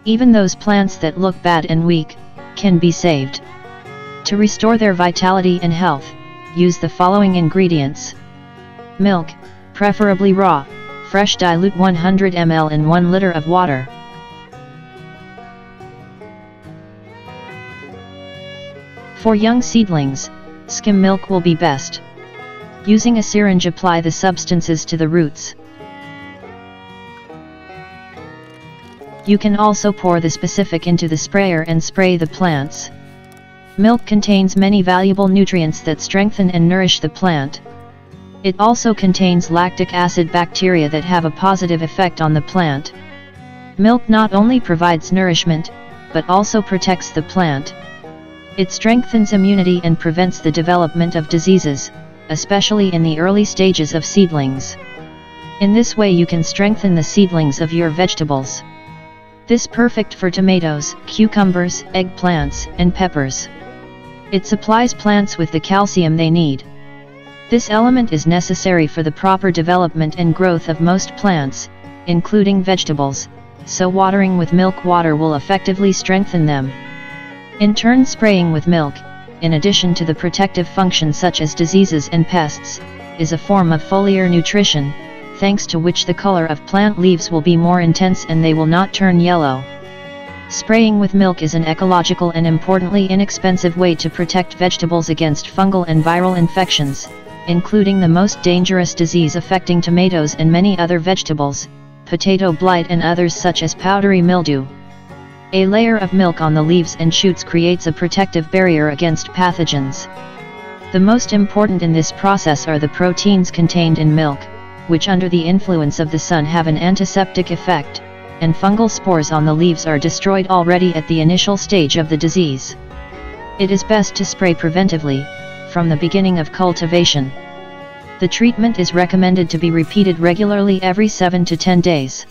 Even those plants that look bad and weak can be saved. To restore their vitality and health, use the following ingredients. Milk, preferably raw, fresh, dilute 100 ml in 1 liter of water. For young seedlings, skim milk will be best. Using a syringe, apply the substances to the roots. You can also pour the specific into the sprayer and spray the plants. Milk contains many valuable nutrients that strengthen and nourish the plant. It also contains lactic acid bacteria that have a positive effect on the plant. Milk not only provides nourishment, but also protects the plant. It strengthens immunity and prevents the development of diseases, especially in the early stages of seedlings. In this way you can strengthen the seedlings of your vegetables. This perfect for tomatoes, cucumbers, eggplants, and peppers. It supplies plants with the calcium they need. This element is necessary for the proper development and growth of most plants, including vegetables, so watering with milk water will effectively strengthen them. In turn, spraying with milk, in addition to the protective function such as diseases and pests, is a form of foliar nutrition, thanks to which the color of plant leaves will be more intense and they will not turn yellow. Spraying with milk is an ecological and importantly inexpensive way to protect vegetables against fungal and viral infections, including the most dangerous disease affecting tomatoes and many other vegetables, potato blight and others such as powdery mildew. A layer of milk on the leaves and shoots creates a protective barrier against pathogens. The most important in this process are the proteins contained in milk, which under the influence of the sun have an antiseptic effect, and fungal spores on the leaves are destroyed already at the initial stage of the disease. It is best to spray preventively, from the beginning of cultivation. The treatment is recommended to be repeated regularly every 7 to 10 days.